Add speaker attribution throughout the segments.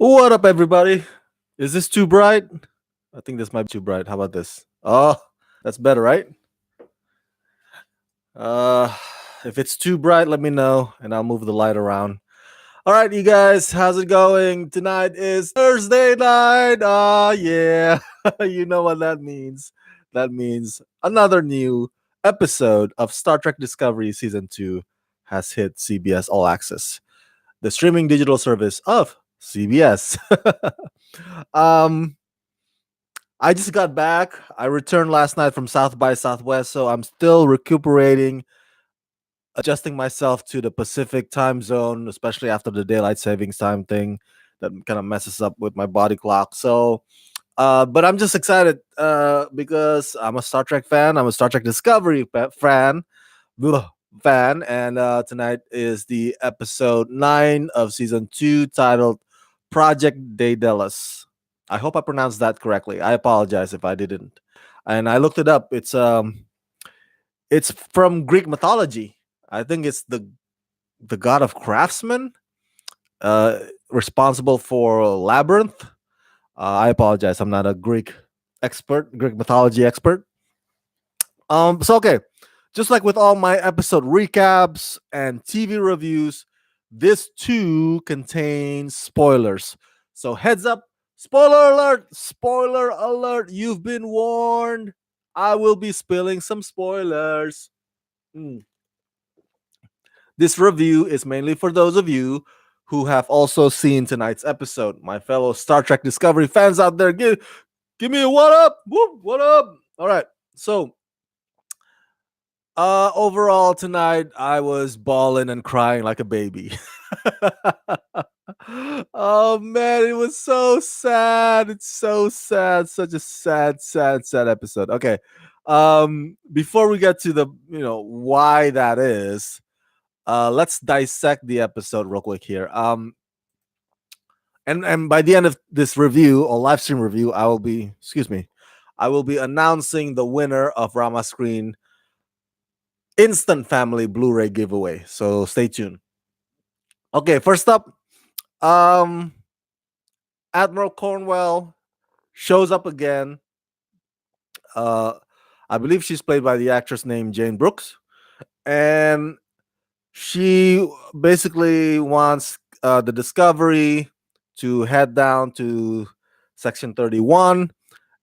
Speaker 1: What up, everybody? Is this too bright? I think this might be too bright. How about this? Oh, that's better, right? Uh, if it's too bright, let me know and I'll move the light around. All right, you guys, how's it going? Tonight is Thursday night. Oh, yeah. You know what that means. That means another new episode of Star Trek Discovery Season 2 has hit CBS All Access, the streaming digital service of CBS. um, I just got back. I returned last night from South by Southwest, so I'm still recuperating, adjusting myself to the Pacific time zone, especially after the daylight savings time thing that kind of messes up with my body clock. But I'm just excited because I'm a Star Trek fan. I'm a Star Trek Discovery fan, and tonight is the episode 9 of season 2, titled Project Daedalus. I hope I pronounced that correctly. I apologize if I didn't. And I looked it up. It's from Greek mythology. I think it's the god of craftsmen, uh, responsible for labyrinth. I apologize. I'm not a Greek mythology expert. So okay, just like with all my episode recaps and TV reviews, this too contains spoilers. So heads up, spoiler alert, you've been warned. I will be spilling some spoilers. Hmm. This review is mainly for those of you who have also seen tonight's episode. My fellow Star Trek Discovery fans out there, give me a what up, whoop, what up. All right, so overall tonight I was bawling and crying like a baby. Oh man, it was so sad. It's so sad. Such a sad episode. Okay. Before we get to the, why that is, let's dissect the episode real quick here. And by the end of this review or live stream review, I will be announcing the winner of Rama Screen Instant Family Blu-ray giveaway. So stay tuned. Okay, first up, um, Admiral Cornwell shows up again. Uh, I believe she's played by the actress named Jane Brooks, and she basically wants the Discovery to head down to Section 31,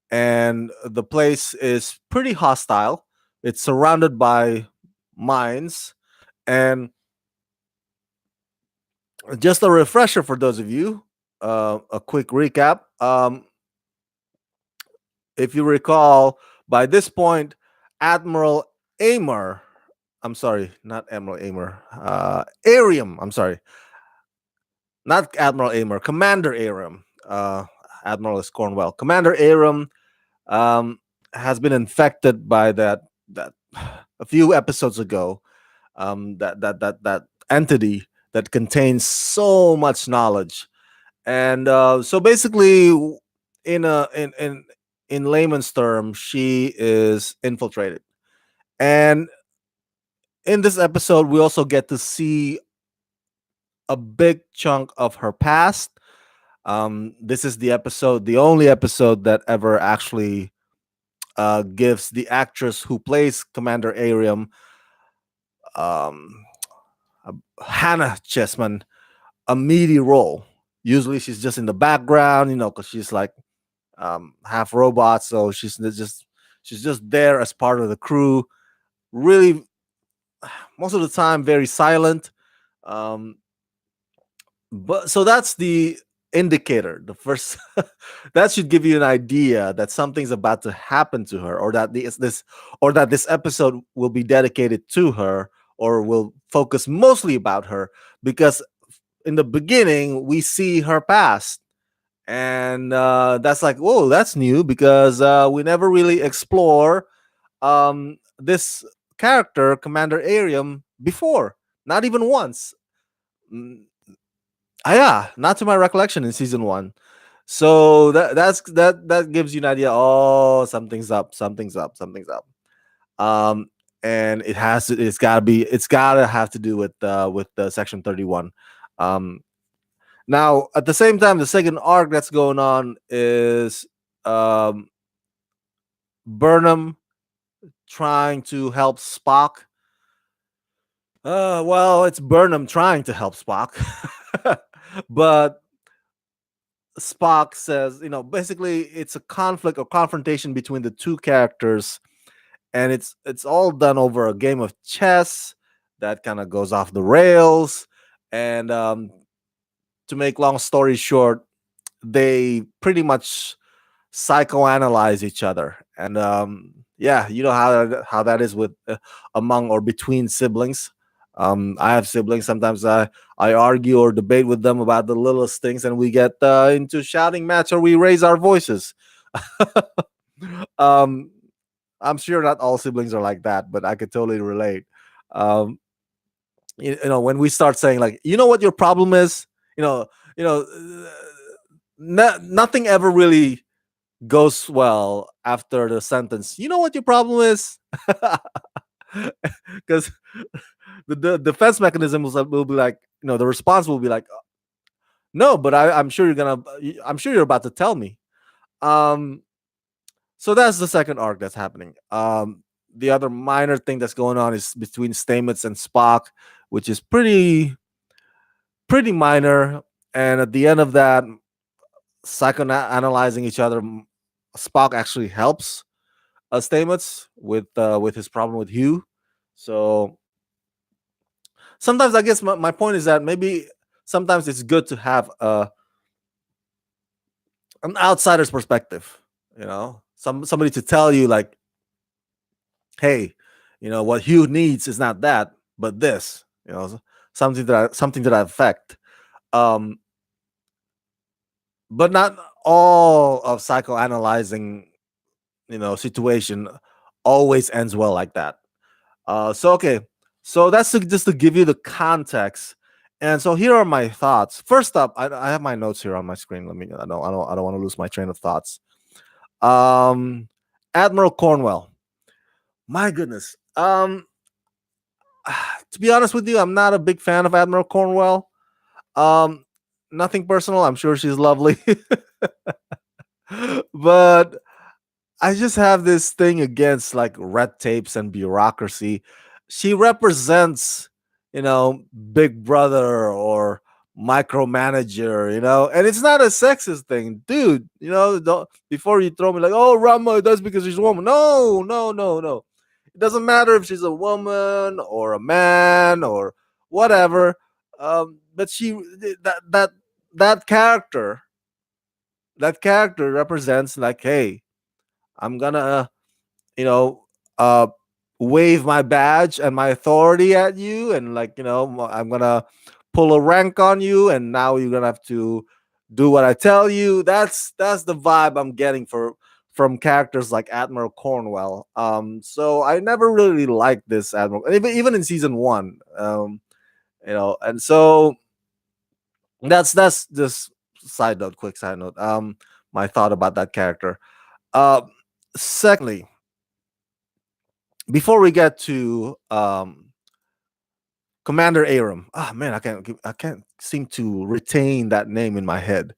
Speaker 1: and the place is pretty hostile. It's surrounded by mines, and just a refresher for those of you, a quick recap. If you recall, by this point, Admiral Amer, I'm sorry, not Admiral Amer, Arium, I'm sorry, not Admiral Amer, Commander Aram. Admiral is Cornwell. Commander Aram um, has been infected by that a few episodes ago. That entity that contains so much knowledge, and so basically, in a in layman's terms, she is infiltrated. And in this episode, we also get to see a big chunk of her past. This is the only episode that ever actually gives the actress who plays Commander Arium, um, Hannah Chessman, a meaty role. Usually she's just in the background, because she's like half robot, so she's just there as part of the crew. Really, most of the time, very silent. Um, but so that's the indicator. The first that should give you an idea that something's about to happen to her, or that this episode will be dedicated to her, or will focus mostly about her, because in the beginning we see her past, and that's like, whoa, that's new, because we never really explore this character, Commander Arium, before, not even once. Mm, yeah, not to my recollection in season 1. So that gives you an idea. Oh, something's up, something's up. um and it's gotta have to do with the section 31. um Now, at the same time, the second arc that's going on is um, Burnham trying to help Spock. Well, it's Burnham trying to help Spock, but Spock says, basically it's a conflict or confrontation between the two characters, and it's all done over a game of chess that kind of goes off the rails. And to make long story short, they pretty much psychoanalyze each other. And yeah, you know how that is with among or between siblings. I have siblings. Sometimes I argue or debate with them about the littlest things, and we get into shouting match or we raise our voices. um, I'm sure not all siblings are like that, but I could totally relate. Um, when we start saying like, you know what your problem is, you know, you know, nothing ever really goes well after the sentence. You know what your problem is, because the defense mechanism will be like, the response will be like, no, but I'm sure you're about to tell me. Um, so that's the second arc that's happening. The other minor thing that's going on is between Stamets and Spock, which is pretty minor. And at the end of that, psychoanalyzing each other, Spock actually helps Stamets with his problem with Hugh. So sometimes I guess my point is that maybe sometimes it's good to have an outsider's perspective. Somebody to tell you like, hey, what Hugh needs is not that, but this. Something to that effect. Um, but not all of psychoanalyzing, situation always ends well like that. So okay, so that's just to give you the context. And so here are my thoughts. First up, I have my notes here on my screen. Let me. I don't want to lose my train of thoughts. Um, Admiral Cornwell. My goodness. To be honest with you, I'm not a big fan of Admiral Cornwell. Um, Nothing personal. I'm sure she's lovely, but I just have this thing against like red tapes and bureaucracy. She represents, Big Brother or micromanager, and it's not a sexist thing, dude. Don't, before you throw me like, oh, Rama, that's because she's a woman. No, no, no, no. It doesn't matter if she's a woman or a man or whatever. But that character, that character represents like, hey, I'm gonna you know, uh, wave my badge and my authority at you, and like, I'm gonna pull a rank on you, and now you're gonna have to do what I tell you. That's the vibe I'm getting from characters like Admiral Cornwell. So I never really liked this Admiral, and even in season one. And so that's just side note, quick side note. My thought about that character. Uh, Secondly, before we get to Commander Aram, man, I can't seem to retain that name in my head.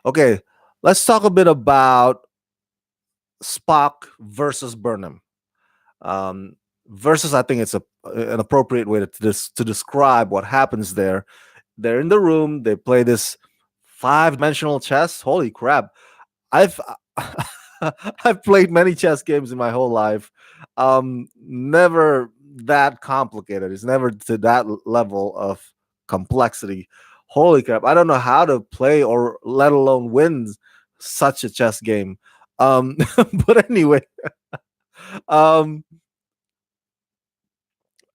Speaker 1: Okay, let's talk a bit about Spock versus Burnham. Um, Versus, I think it's an appropriate way to describe what happens there. They're in the room. They play this five-dimensional chess. Holy crap! I've I've played many chess games in my whole life. Never that complicated. It's never to that level of complexity. Holy crap! I don't know how to play or let alone win such a chess game. But anyway, um,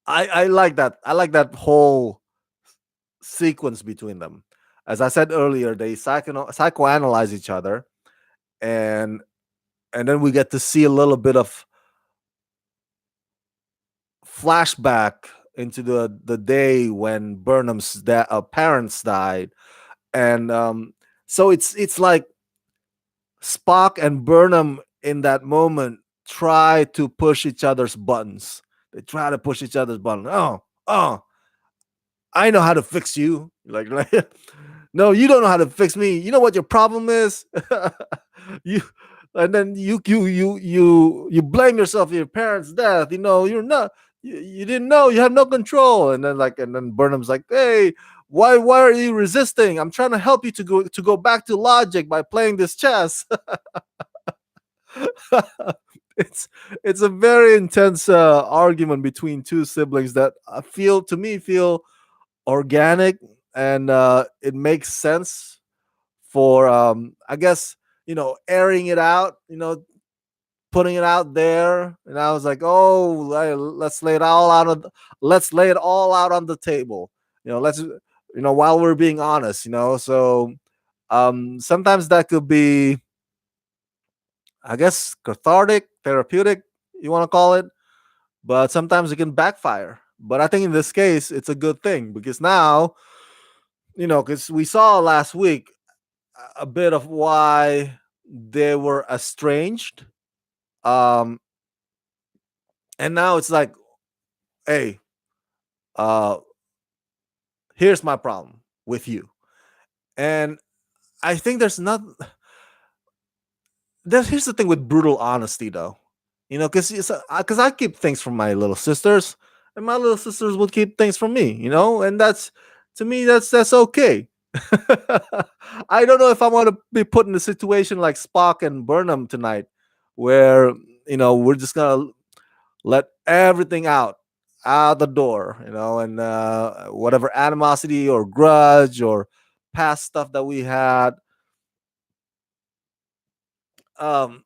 Speaker 1: I like that. I like that whole sequence between them. As I said earlier, they psychoanalyze each other, and then we get to see a little bit of flashback into the day when Burnham's parents died, and so it's like Spock and Burnham in that moment try to push each other's buttons. They try to push each other's buttons. Oh, I know how to fix you. Like No, you don't know how to fix me. You know what your problem is? you and then you blame yourself for your parents' death. You know, you're not you didn't know, you have no control. And then Burnham's like, hey, why are you resisting? I'm trying to help you to go back to logic by playing this chess. it's it's a very intense argument between two siblings that I feel to me feel organic, and it makes sense for I guess, airing it out, putting it out there. And I was like, oh, let's lay it all out on let's lay it all out on the table. Let's while we're being honest. So sometimes that could be, I guess, cathartic, therapeutic, you want to call it, but sometimes it can backfire. But I think in this case, it's a good thing because now, because we saw last week a bit of why they were estranged. Um, and now it's like, hey, uh, here's my problem with you. And I think here's the thing with brutal honesty, though. Because I keep things from my little sisters, and my little sisters would keep things from me. And that's, to me, that's okay. I don't know if I want to be put in a situation like Spock and Burnham tonight, where we're just gonna let everything out the door, and whatever animosity or grudge or past stuff that we had. um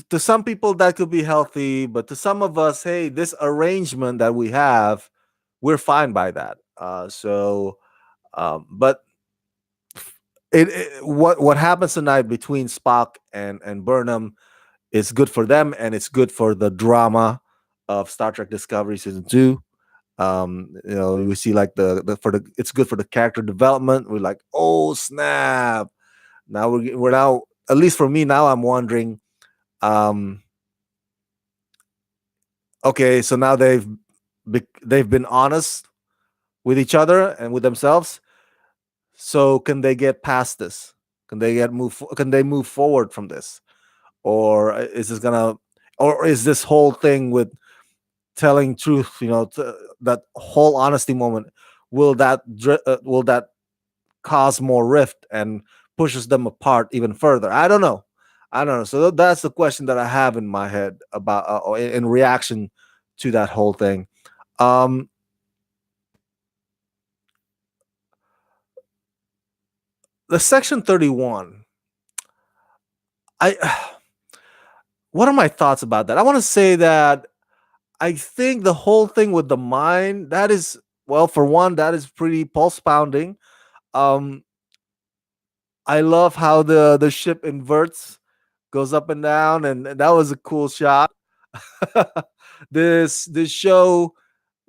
Speaker 1: to some people that could be healthy, but to some of us, hey, this arrangement that we have, we're fine by that. But what happens tonight between Spock and Burnham is good for them, and it's good for the drama of Star Trek Discovery season 2. We see like the it's good for the character development. We're like, oh snap, now we're now, at least for me now, I'm wondering, um okay, so now they've been honest with each other and with themselves. So can they get past this? Can they move forward from this? Or is this whole thing with telling truth, that whole honesty moment, will that cause more rift and pushes them apart even further? I don't know. So that's the question that I have in my head about, in reaction to that whole thing. um the Section 31, I what are my thoughts about that? I want to say that I think the whole thing with the mind, that is, well, for one, that is pretty pulse pounding. um I love how the ship inverts, goes up and down, and that was a cool shot. This show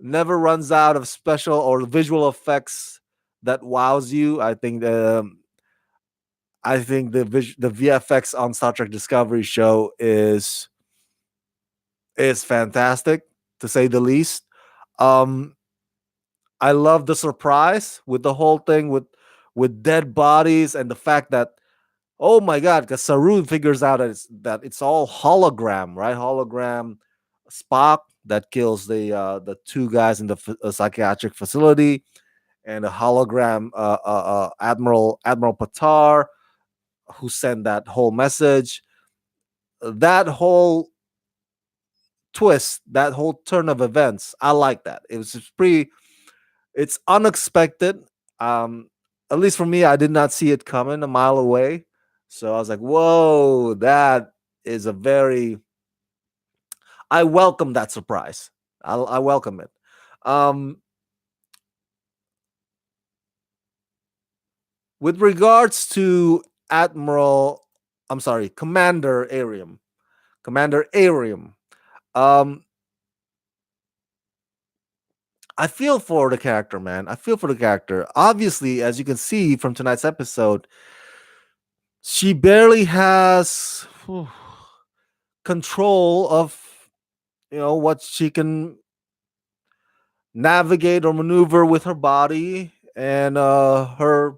Speaker 1: never runs out of special or visual effects that wows you. I think the VFX on Star Trek Discovery show is fantastic, to say the least. Um, I love the surprise with the whole thing with dead bodies, and the fact that, oh my god, because Saru figures out that it's all hologram, right? Hologram Spock that kills the two guys in the psychiatric facility, and a hologram Admiral Patar, who sent that whole message. That whole twist, that whole turn of events, I like that. It was just pretty. It's unexpected. Um, at least for me, I did not see it coming a mile away. So I was like, "Whoa, that is a very." I welcome that surprise. I welcome it. Um, with regards to Admiral, I'm sorry, Commander Arium. Um, I feel for the character, man. I feel for the character. Obviously, as you can see from tonight's episode, she barely has control of what she can navigate or maneuver with her body and her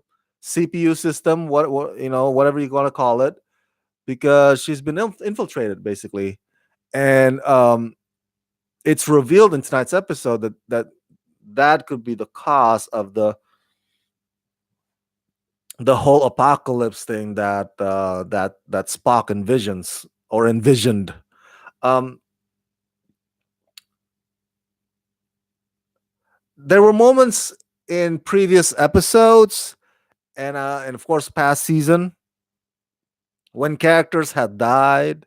Speaker 1: CPU system, what whatever you want to call it, because she's been infiltrated basically, and it's revealed in tonight's episode that could be the cause of the whole apocalypse thing that Spock envisioned. Um, there were moments in previous episodes and of course past season when characters had died,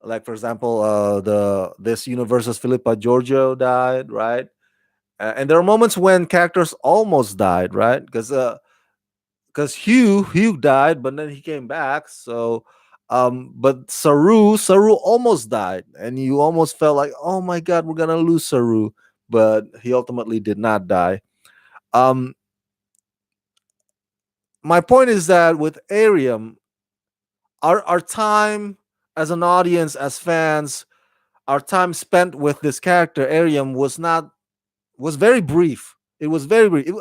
Speaker 1: like for example the this universe's Philippa Giorgio died, right? And there are moments when characters almost died, right? Because Hugh died, but then he came back. So, but Saru almost died, and you almost felt like, oh my god, we're gonna lose Saru, but he ultimately did not die. Um, my point is that with Arium, our time as an audience, as fans, our time spent with this character Arium was very brief. It was very brief.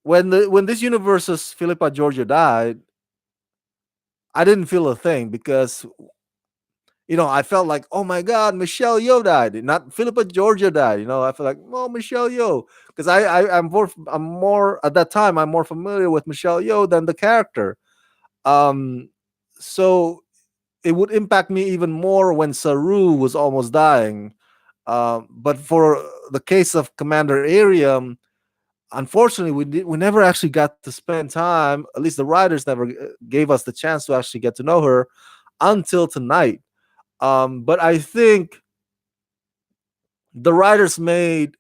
Speaker 1: When this universe's Philippa Georgia died, I didn't feel a thing because I felt like, oh my god, Michelle Yeoh died, not Philippa Georgia died. I feel like, oh, Michelle Yeoh, because I'm more at that time I'm more familiar with Michelle Yeoh than the character. Um, so it would impact me even more when Saru was almost dying. But for the case of Commander Arium, unfortunately, we never actually got to spend time. At least the writers never gave us the chance to actually get to know her until tonight. But I think the writers made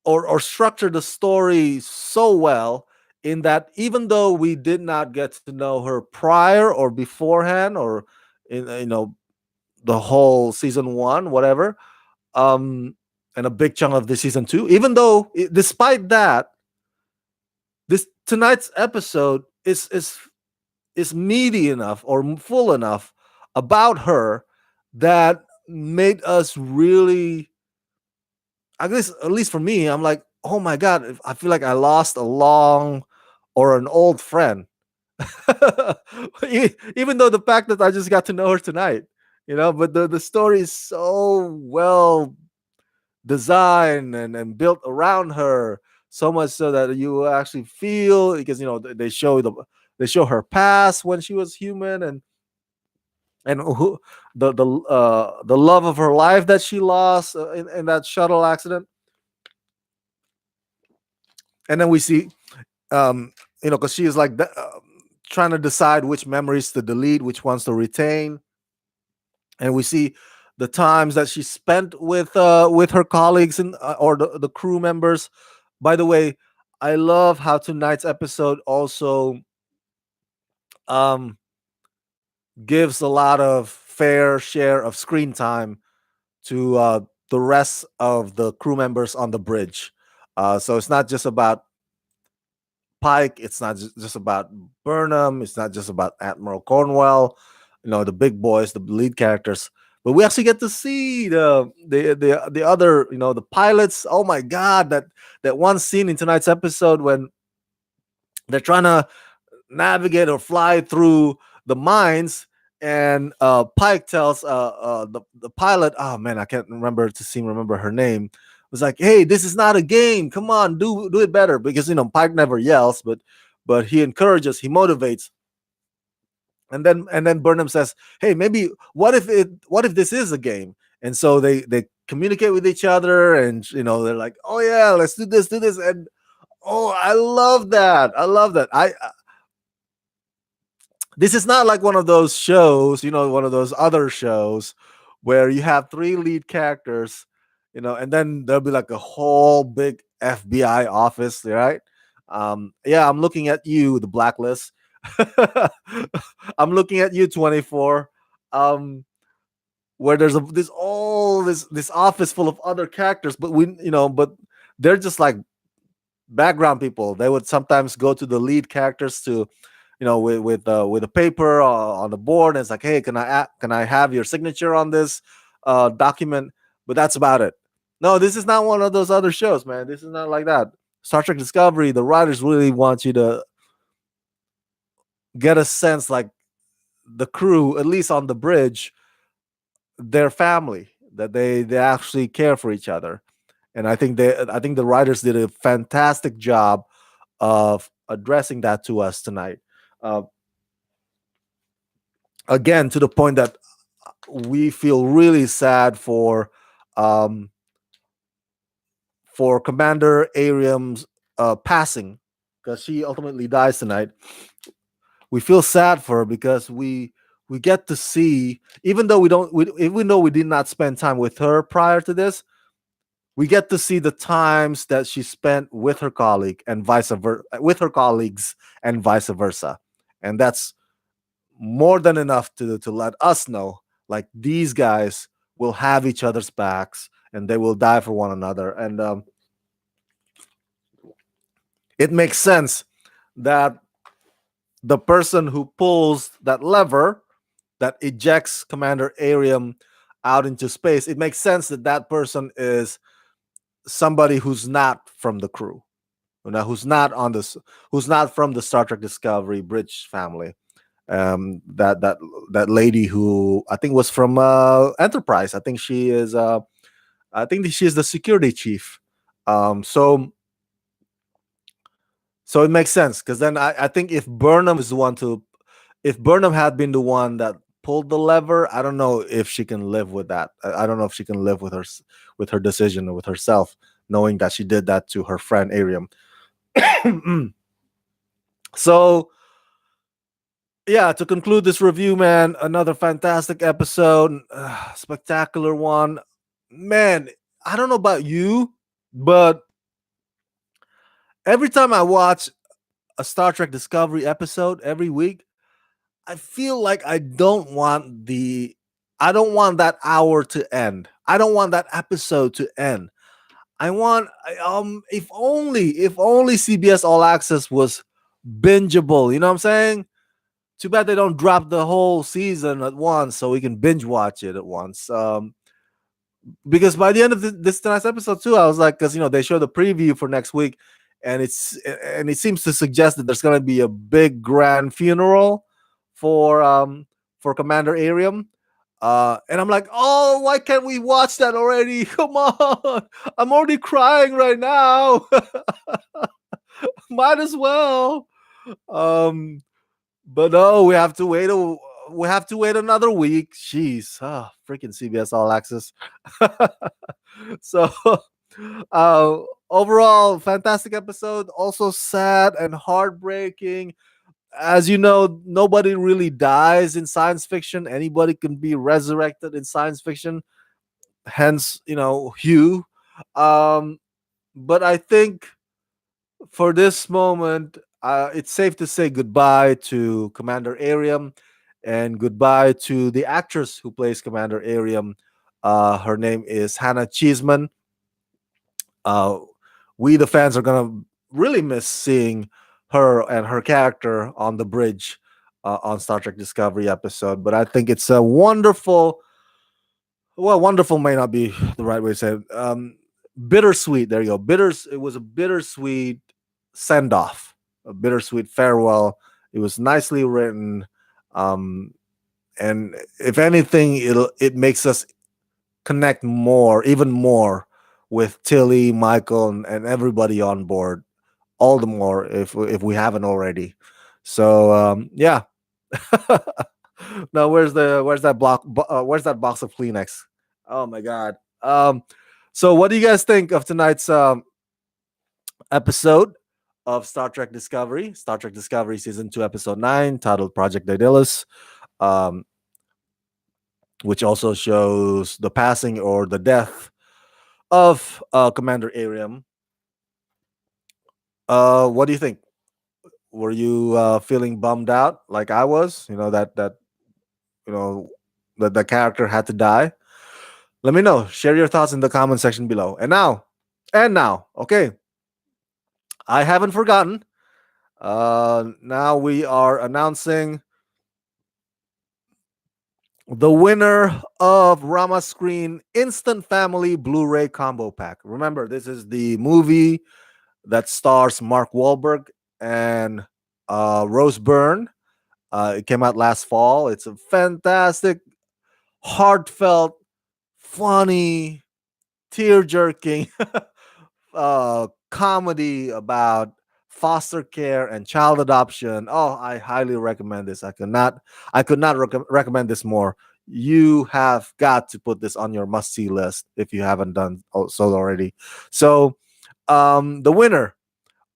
Speaker 1: or structured the story so well in that even though we did not get to know her prior or beforehand or in the whole season one, whatever, um, and a big chunk of the season two, even though despite that, this tonight's episode is meaty enough or full enough about her that made us really, I guess at least for me, I'm like, oh my god, I feel like I lost a long or an old friend. Even though the fact that I just got to know her tonight, but the story is so well designed and built around her, so much so that you actually feel, because they show her past when she was human, and the love of her life that she lost in that shuttle accident. And then we see, because she is like trying to decide which memories to delete, which ones to retain, and we see the times that she spent with her colleagues and or the crew members. By the way, I love how tonight's episode also um gives a lot of fair share of screen time to the rest of the crew members on the bridge. So it's not just about Pike. It's not just about Burnham. It's not just about Admiral Cornwell. The big boys, the lead characters. But we actually get to see the other, the pilots. Oh my god, that one scene in tonight's episode when they're trying to navigate or fly through the mines, and Pike tells the pilot, oh man, I can't remember her name, was like, hey, this is not a game, come on, do it better, because Pike never yells, but he encourages, he motivates. And then Burnham says, hey, maybe what if this is a game? And so they communicate with each other, and they're like, oh yeah, let's do this. And oh, I love that. I This is not like one of those shows, one of those other shows where you have three lead characters, and then there'll be like a whole big FBI office, right? Yeah, I'm looking at you, the Blacklist. I'm looking at you, 24. Where there's this office full of other characters, but but they're just like background people. They would sometimes go to the lead characters to with a paper on the board, and it's like, hey, can I have your signature on this document? But that's about it. No, this is not one of those other shows, man. This is not like that. Star Trek Discovery, the writers really want you to get a sense like the crew, at least on the bridge, their family, that they actually care for each other. And I think the writers did a fantastic job of addressing that to us tonight. Uh, Again, to the point that we feel really sad um, for Commander Ariam's passing, because she ultimately dies tonight. We feel sad for her because we get to see, even though even though we did not spend time with her prior to this, we get to see the times that she spent with her colleague and vice versa, with her colleagues and vice versa. And that's more than enough to let us know like these guys will have each other's backs and they will die for one another. And it makes sense that the person who pulls that lever that ejects Commander Ariam out into space, it makes sense that that person is somebody who's not from the crew, who's not on this, who's not from the Star Trek Discovery bridge family. That lady who I think was from Enterprise. I think she is. I think she is the security chief. So so it makes sense because then I think if Burnham is the one to, if Burnham had been the one that pulled the lever, I don't know if she can live with that. I don't know if she can live with with her decision or with herself, knowing that she did that to her friend Ariam. So yeah, to conclude this review, man, another fantastic episode, spectacular one, man. I don't know about you, but every time I watch a Star Trek Discovery episode every week, I feel like I don't want that hour to end. I don't want that episode to end. I want if only CBS All Access was bingeable, you know what I'm saying? Too bad they don't drop the whole season at once so we can binge watch it at once. Because by the end of this tonight's episode too, I was like, because they show the preview for next week, and it seems to suggest that there's gonna be a big grand funeral for Commander Ariam. And I'm like, oh, why can't we watch that already? Come on, I'm already crying right now. Might as well. Um, but no, we have to wait. We have to wait another week. Jeez, freaking CBS All Access. So, uh, overall, fantastic episode. Also sad and heartbreaking. As you know, nobody really dies in science fiction. Anybody can be resurrected in science fiction. Hence, Hugh. Um, but I think for this moment, it's safe to say goodbye to Commander Ariam and goodbye to the actress who plays Commander Ariam. Her name is Hannah Cheeseman. Uh, we, the fans, are going to really miss seeing her and her character on the bridge on Star Trek Discovery episode. But I think it's a wonderful, well, wonderful may not be the right way to say it. Bittersweet. There you go. It was a bittersweet send off, a bittersweet farewell. It was nicely written, um, and if anything, it makes us connect more, even more, with Tilly, Michael, and everybody on board. All the more if we haven't already. So yeah. Now where's that box of Kleenex? Oh my god. So what do you guys think of tonight's episode of Star Trek Discovery season 2 episode 9, titled Project Daedalus, um which also shows the passing or the death of Commander Ariam. What do you think? Were you feeling bummed out like I was? You know that the character had to die. Let me know. Share your thoughts in the comment section below. And now, okay, I haven't forgotten. Now we are announcing the winner of Rama Screen Instant Family Blu-ray Combo Pack. Remember, this is the movie that stars Mark Wahlberg and Rose Byrne. It came out last fall. It's a fantastic, heartfelt, funny, tear jerking comedy about foster care and child adoption. Oh, I highly recommend this. I could not recommend this more. You have got to put this on your must see list if you haven't done so already. So, the winner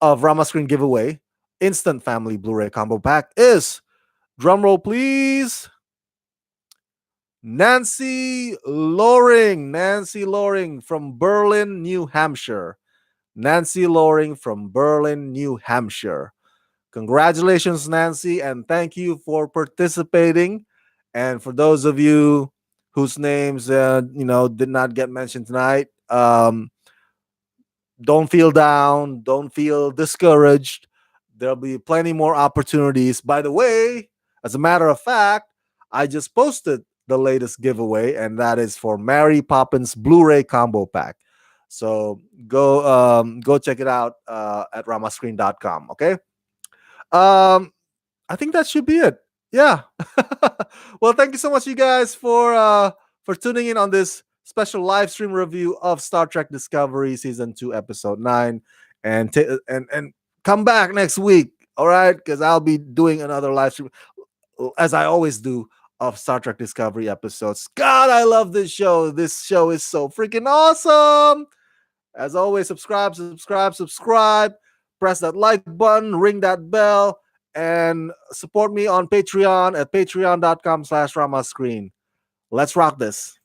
Speaker 1: of Rama Screen giveaway instant family Blu-ray combo pack is, drumroll please, Nancy Loring. Nancy Loring from Berlin, New Hampshire. Nancy Loring from Berlin, New Hampshire. Congratulations, Nancy, and thank you for participating. And for those of you whose names did not get mentioned tonight, don't feel down, don't feel discouraged. There'll be plenty more opportunities. By the way, as a matter of fact, I just posted the latest giveaway, and that is for Mary Poppins Blu-ray combo pack. So go check it out at ramascreen.com. Okay. I think that should be it. Yeah. Well, thank you so much, you guys, for tuning in on this special live stream review of Star Trek Discovery Season 2, Episode 9. And come back next week, all right? Because I'll be doing another live stream, as I always do, of Star Trek Discovery episodes. God, I love this show. This show is so freaking awesome. As always, subscribe. Press that like button, ring that bell, and support me on Patreon at patreon.com/ramascreen. Let's rock this.